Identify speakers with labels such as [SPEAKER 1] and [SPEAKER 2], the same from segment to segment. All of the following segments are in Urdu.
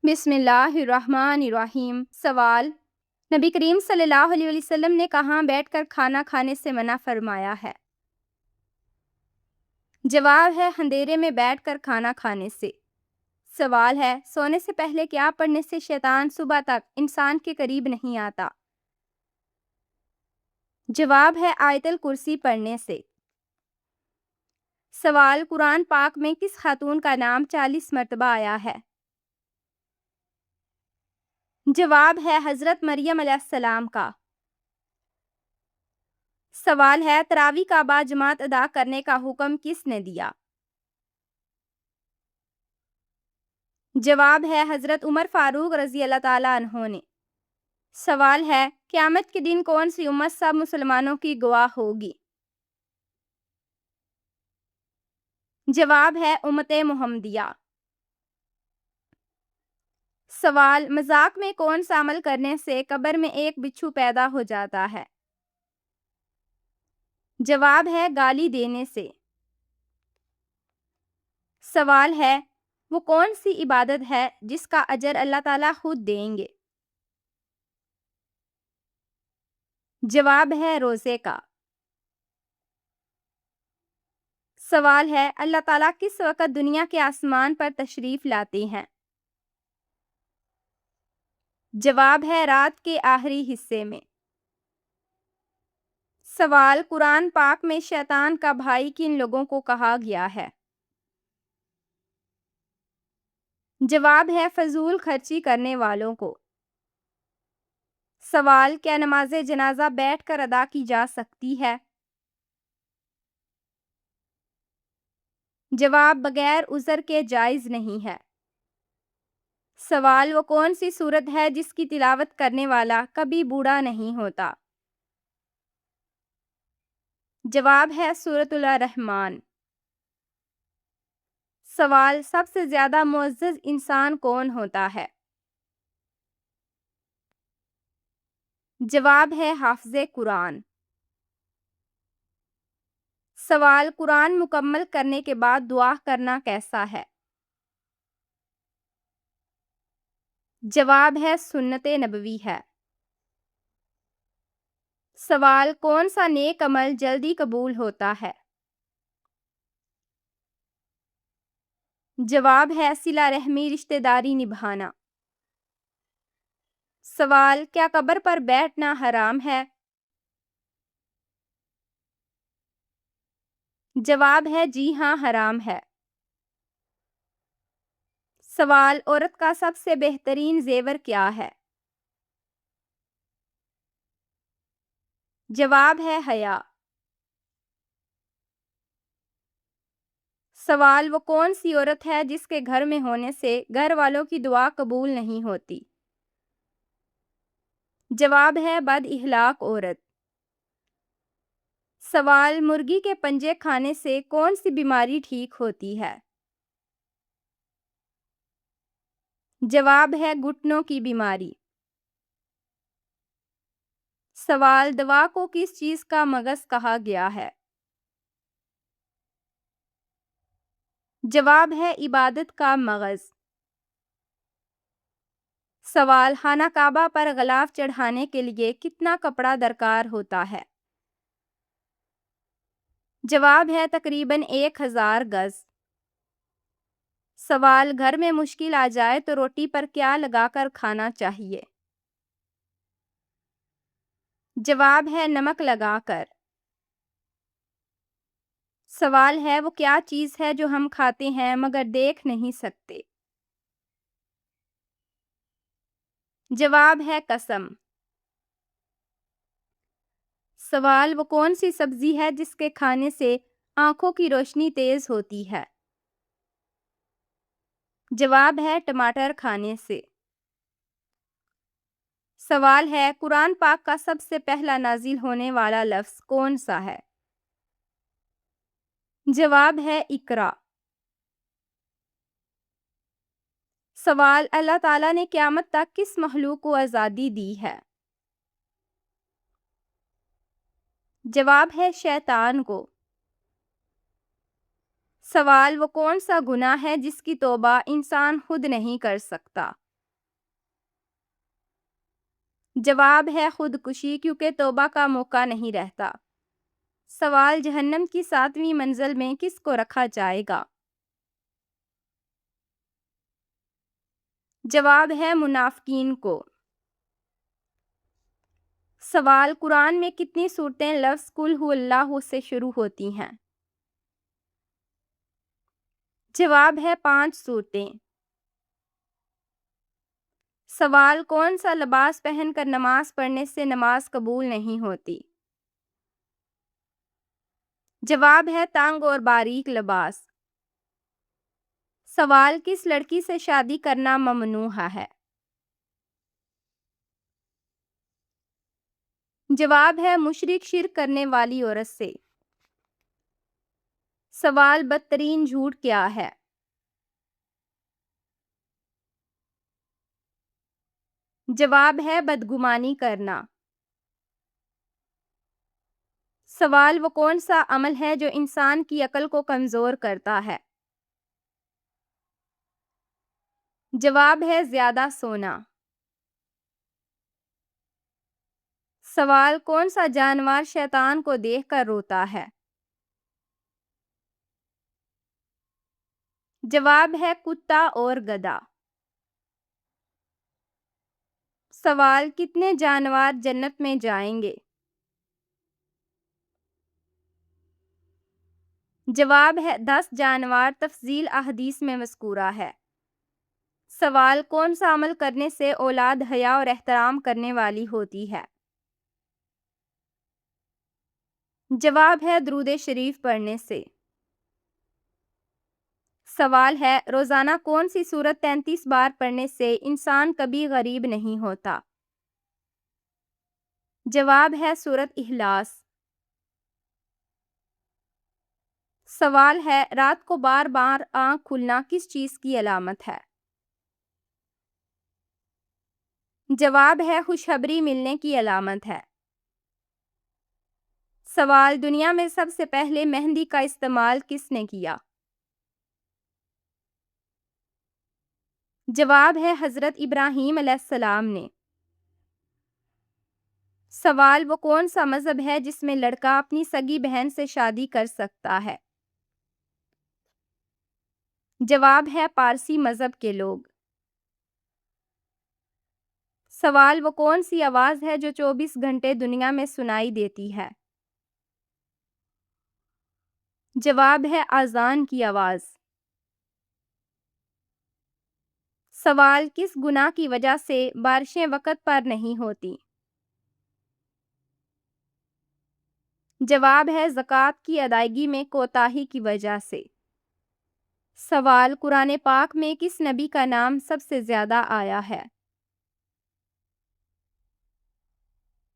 [SPEAKER 1] بسم اللہ الرحمن الرحیم۔ سوال: نبی کریم صلی اللہ علیہ وسلم نے کہاں بیٹھ کر کھانا کھانے سے منع فرمایا ہے؟ جواب ہے اندھیرے میں بیٹھ کر کھانا کھانے سے۔ سوال ہے: سونے سے پہلے کیا پڑھنے سے شیطان صبح تک انسان کے قریب نہیں آتا؟ جواب ہے آیت الکرسی پڑھنے سے۔ سوال: قرآن پاک میں کس خاتون کا نام 40 مرتبہ آیا ہے؟ جواب ہے حضرت مریم علیہ السلام کا۔ سوال ہے: تراویح کا باجماعت ادا کرنے کا حکم کس نے دیا؟ جواب ہے حضرت عمر فاروق رضی اللہ تعالیٰ عنہ نے۔ سوال ہے: قیامت کے دن کون سی امت سب مسلمانوں کی گواہ ہوگی؟ جواب ہے امت محمدیہ۔ سوال: مذاق میں کون سا عمل کرنے سے قبر میں ایک بچھو پیدا ہو جاتا ہے؟ جواب ہے گالی دینے سے۔ سوال ہے: وہ کون سی عبادت ہے جس کا اجر اللہ تعالیٰ خود دیں گے؟ جواب ہے روزے کا۔ سوال ہے: اللہ تعالیٰ کس وقت دنیا کے آسمان پر تشریف لاتے ہیں؟ جواب ہے رات کے آخری حصے میں۔ سوال: قرآن پاک میں شیطان کا بھائی کن لوگوں کو کہا گیا ہے؟ جواب ہے فضول خرچی کرنے والوں کو۔ سوال: کیا نماز جنازہ بیٹھ کر ادا کی جا سکتی ہے؟ جواب بغیر عذر کے جائز نہیں ہے۔ سوال: وہ کون سی سورت ہے جس کی تلاوت کرنے والا کبھی بوڑھا نہیں ہوتا؟ جواب ہے سورۃ الرحمن۔ سوال: سب سے زیادہ معزز انسان کون ہوتا ہے؟ جواب ہے حافظ قرآن۔ سوال: قرآن مکمل کرنے کے بعد دعا کرنا کیسا ہے؟ جواب ہے سنت نبوی ہے۔ سوال: کون سا نیک عمل جلدی قبول ہوتا ہے؟ جواب ہے صلہ رحمی، رشتہ داری نبھانا۔ سوال: کیا قبر پر بیٹھنا حرام ہے؟ جواب ہے جی ہاں حرام ہے۔ سوال: عورت کا سب سے بہترین زیور کیا ہے؟ جواب ہے حیا۔ سوال: وہ کون سی عورت ہے جس کے گھر میں ہونے سے گھر والوں کی دعا قبول نہیں ہوتی؟ جواب ہے بد اخلاق عورت۔ سوال: مرغی کے پنجے کھانے سے کون سی بیماری ٹھیک ہوتی ہے؟ جواب ہے گھٹنوں کی بیماری۔ سوال: دوا کو کس چیز کا مغز کہا گیا ہے؟ جواب ہے عبادت کا مغز۔ سوال: خانہ کعبہ پر غلاف چڑھانے کے لیے کتنا کپڑا درکار ہوتا ہے؟ جواب ہے تقریباً 1000 گز۔ سوال: گھر میں مشکل آ جائے تو روٹی پر کیا لگا کر کھانا چاہیے؟ جواب ہے نمک لگا کر۔ سوال ہے: وہ کیا چیز ہے جو ہم کھاتے ہیں مگر دیکھ نہیں سکتے؟ جواب ہے قسم۔ سوال: وہ کون سی سبزی ہے جس کے کھانے سے آنکھوں کی روشنی تیز ہوتی ہے؟ جواب ہے ٹماٹر کھانے سے۔ سوال ہے: قرآن پاک کا سب سے پہلا نازل ہونے والا لفظ کون سا ہے؟ جواب ہے اقرا۔ سوال: اللہ تعالیٰ نے قیامت تک کس مخلوق کو آزادی دی ہے؟ جواب ہے شیطان کو۔ سوال: وہ کون سا گناہ ہے جس کی توبہ انسان خود نہیں کر سکتا؟ جواب ہے خودکشی، کیونکہ توبہ کا موقع نہیں رہتا۔ سوال، جہنم کی 7ویں منزل میں کس کو رکھا جائے گا؟ جواب ہے منافقین کو۔ سوال، قرآن میں کتنی صورتیں لفظ قل ہو اللہ سے شروع ہوتی ہیں؟ جواب ہے 5 صورتیں۔ سوال، کون سا لباس پہن کر نماز پڑھنے سے نماز قبول نہیں ہوتی؟ جواب ہے تنگ اور باریک لباس۔ سوال، کس لڑکی سے شادی کرنا ممنوع ہے؟ جواب ہے مشرک شرک کرنے والی عورت سے۔ سوال، بدترین جھوٹ کیا ہے؟ جواب ہے بدگمانی کرنا۔ سوال، وہ کون سا عمل ہے جو انسان کی عقل کو کمزور کرتا ہے؟ جواب ہے زیادہ سونا۔ سوال، کون سا جانور شیطان کو دیکھ کر روتا ہے؟ جواب ہے کتا اور گدھا۔ سوال، کتنے جانور جنت میں جائیں گے؟ جواب ہے 10 جانور، تفصیل احادیث میں مذکورہ ہے۔ سوال، کون سا عمل کرنے سے اولاد حیا اور احترام کرنے والی ہوتی ہے؟ جواب ہے درود شریف پڑھنے سے۔ سوال ہے، روزانہ کون سی سورت 33 بار پڑھنے سے انسان کبھی غریب نہیں ہوتا؟ جواب ہے سورت اخلاص۔ سوال ہے، رات کو بار بار آنکھ کھلنا کس چیز کی علامت ہے؟ جواب ہے خوشخبری ملنے کی علامت ہے۔ سوال، دنیا میں سب سے پہلے مہندی کا استعمال کس نے کیا؟ جواب ہے حضرت ابراہیم علیہ السلام نے۔ سوال، وہ کون سا مذہب ہے جس میں لڑکا اپنی سگی بہن سے شادی کر سکتا ہے؟ جواب ہے پارسی مذہب کے لوگ۔ سوال، وہ کون سی آواز ہے جو 24 گھنٹے دنیا میں سنائی دیتی ہے؟ جواب ہے اذان کی آواز۔ سوال، کس گناہ کی وجہ سے بارشیں وقت پر نہیں ہوتی؟ جواب ہے زکوٰۃ کی ادائیگی میں کوتاہی کی وجہ سے۔ سوال، قرآن پاک میں کس نبی کا نام سب سے زیادہ آیا ہے؟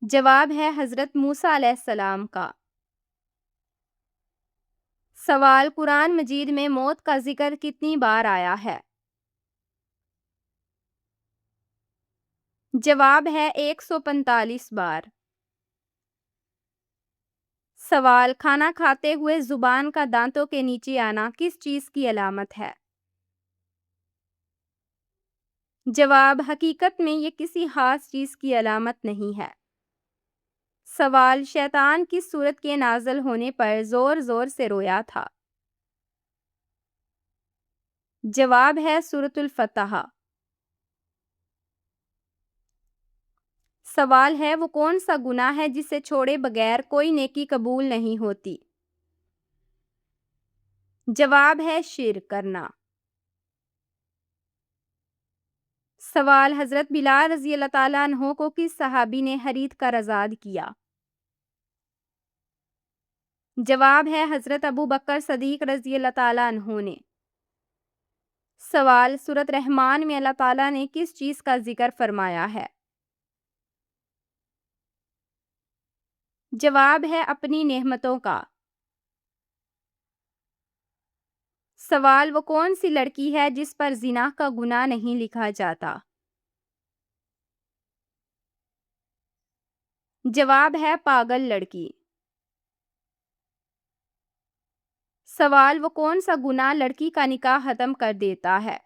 [SPEAKER 1] جواب ہے حضرت موسیٰ علیہ السلام کا۔ سوال، قرآن مجید میں موت کا ذکر کتنی بار آیا ہے؟ جواب ہے 145 بار۔ سوال، کھانا کھاتے ہوئے زبان کا دانتوں کے نیچے آنا کس چیز کی علامت ہے؟ جواب، حقیقت میں یہ کسی خاص چیز کی علامت نہیں ہے۔ سوال، شیطان کس سورت کے نازل ہونے پر زور زور سے رویا تھا؟ جواب ہے سورۃ الفتح۔ سوال ہے، وہ کون سا گناہ ہے جسے چھوڑے بغیر کوئی نیکی قبول نہیں ہوتی؟ جواب ہے شرک کرنا۔ سوال، حضرت بلال رضی اللہ تعالیٰ عنہ کو کس صحابی نے خرید کر آزاد کیا؟ جواب ہے حضرت ابو بکر صدیق رضی اللہ تعالیٰ عنہ نے۔ سوال، سورۃ رحمان میں اللہ تعالیٰ نے کس چیز کا ذکر فرمایا ہے؟ جواب ہے اپنی نعمتوں کا۔ سوال، وہ کون سی لڑکی ہے جس پر زنا کا گناہ نہیں لکھا جاتا؟ جواب ہے پاگل لڑکی۔ سوال، وہ کون سا گناہ لڑکی کا نکاح ختم کر دیتا ہے؟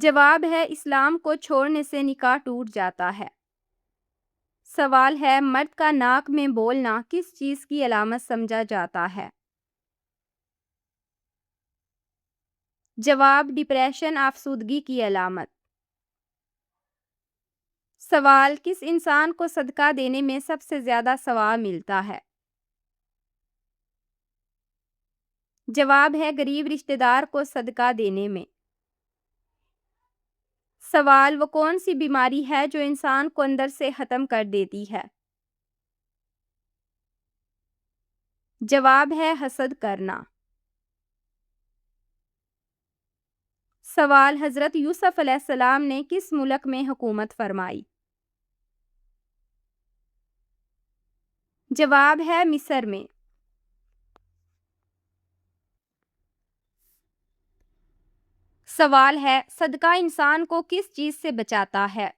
[SPEAKER 1] جواب ہے اسلام کو چھوڑنے سے نکاح ٹوٹ جاتا ہے۔ سوال ہے مرد کا ناک میں بولنا کس چیز کی علامت سمجھا جاتا ہے؟ جواب ڈپریشن افسردگی کی علامت۔ سوال کس انسان کو صدقہ دینے میں سب سے زیادہ ثواب ملتا ہے؟ جواب ہے غریب رشتہ دار کو صدقہ دینے میں۔ سوال وہ کون سی بیماری ہے جو انسان کو اندر سے ختم کر دیتی ہے؟ جواب ہے حسد کرنا۔ سوال حضرت یوسف علیہ السلام نے کس ملک میں حکومت فرمائی؟ جواب ہے مصر میں۔ سوال ہے صدقہ انسان کو کس چیز سے بچاتا ہے؟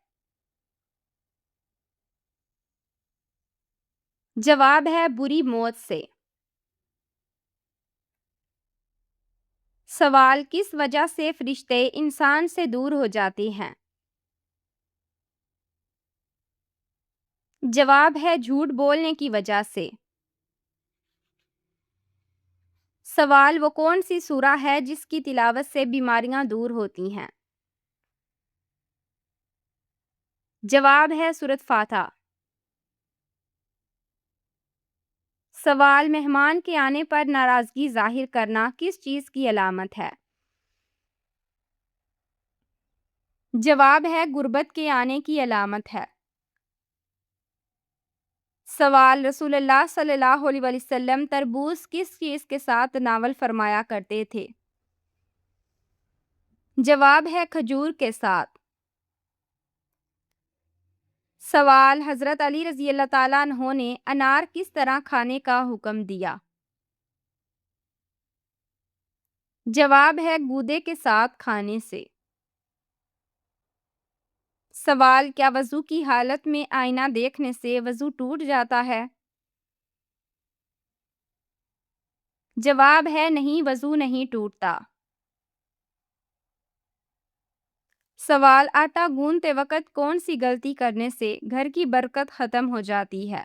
[SPEAKER 1] جواب ہے بری موت سے۔ سوال کس وجہ سے فرشتے انسان سے دور ہو جاتے ہیں؟ جواب ہے جھوٹ بولنے کی وجہ سے۔ سوال وہ کون سی سورہ ہے جس کی تلاوت سے بیماریاں دور ہوتی ہیں؟ جواب ہے سورۃ فاتحہ۔ سوال مہمان کے آنے پر ناراضگی ظاہر کرنا کس چیز کی علامت ہے؟ جواب ہے غربت کے آنے کی علامت ہے۔ سوال رسول اللہ صلی اللہ علیہ وسلم تربوز کس چیز کے ساتھ ناول فرمایا کرتے تھے؟ جواب ہے کھجور کے ساتھ۔ سوال حضرت علی رضی اللہ تعالیٰ عنہ نے انار کس طرح کھانے کا حکم دیا؟ جواب ہے گودے کے ساتھ کھانے سے۔ سوال کیا وضو کی حالت میں آئینہ دیکھنے سے وضو ٹوٹ جاتا ہے؟ جواب ہے نہیں، وضو نہیں ٹوٹتا۔ سوال آٹا گوندتے وقت کون سی غلطی کرنے سے گھر کی برکت ختم ہو جاتی ہے؟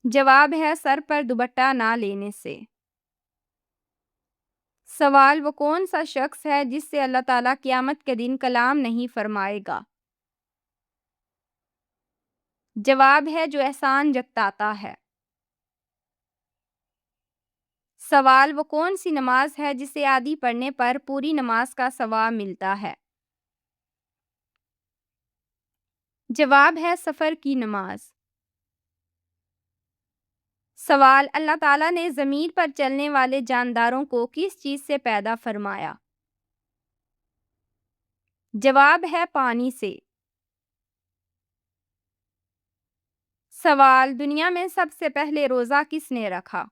[SPEAKER 1] جواب ہے سر پر دوپٹہ نہ لینے سے۔ سوال وہ کون سا شخص ہے جس سے اللہ تعالیٰ قیامت کے دن کلام نہیں فرمائے گا؟ جواب ہے جو احسان جتاتا ہے۔ سوال وہ کون سی نماز ہے جسے آدھی پڑھنے پر پوری نماز کا ثواب ملتا ہے؟ جواب ہے سفر کی نماز۔ سوال اللہ تعالیٰ نے زمین پر چلنے والے جانداروں کو کس چیز سے پیدا فرمایا؟ جواب ہے پانی سے۔ سوال دنیا میں سب سے پہلے روزہ کس نے رکھا؟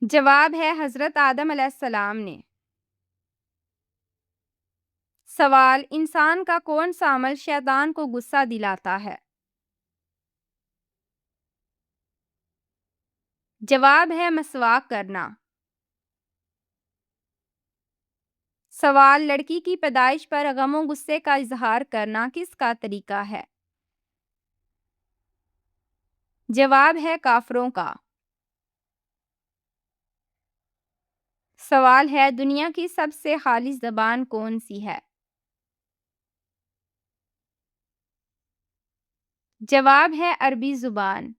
[SPEAKER 1] جواب ہے حضرت آدم علیہ السلام نے۔ سوال انسان کا کون سا عمل شیطان کو غصہ دلاتا ہے؟ جواب ہے مسواک کرنا۔ سوال لڑکی کی پیدائش پر غم و غصے کا اظہار کرنا کس کا طریقہ ہے؟ جواب ہے کافروں کا۔ سوال ہے دنیا کی سب سے خالص زبان کون سی ہے؟ جواب ہے عربی زبان۔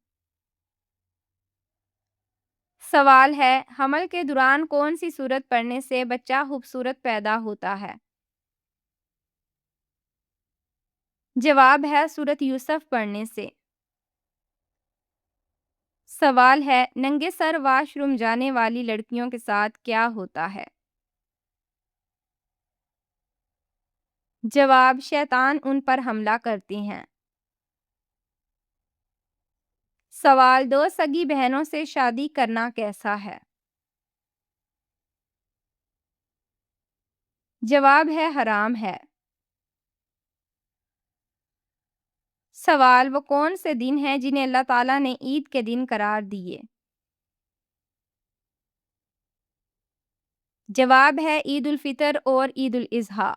[SPEAKER 1] سوال ہے حمل کے دوران کون سی سورت پڑھنے سے بچہ خوبصورت پیدا ہوتا ہے؟ جواب ہے سورت یوسف پڑھنے سے۔ سوال ہے ننگے سر واش روم جانے والی لڑکیوں کے ساتھ کیا ہوتا ہے؟ جواب شیطان ان پر حملہ کرتے ہیں۔ سوال دو سگی بہنوں سے شادی کرنا کیسا ہے؟ جواب ہے حرام ہے۔ سوال وہ کون سے دن ہیں جنہیں اللہ تعالیٰ نے عید کے دن قرار دیے؟ جواب ہے عید الفطر اور عید الاضحیٰ۔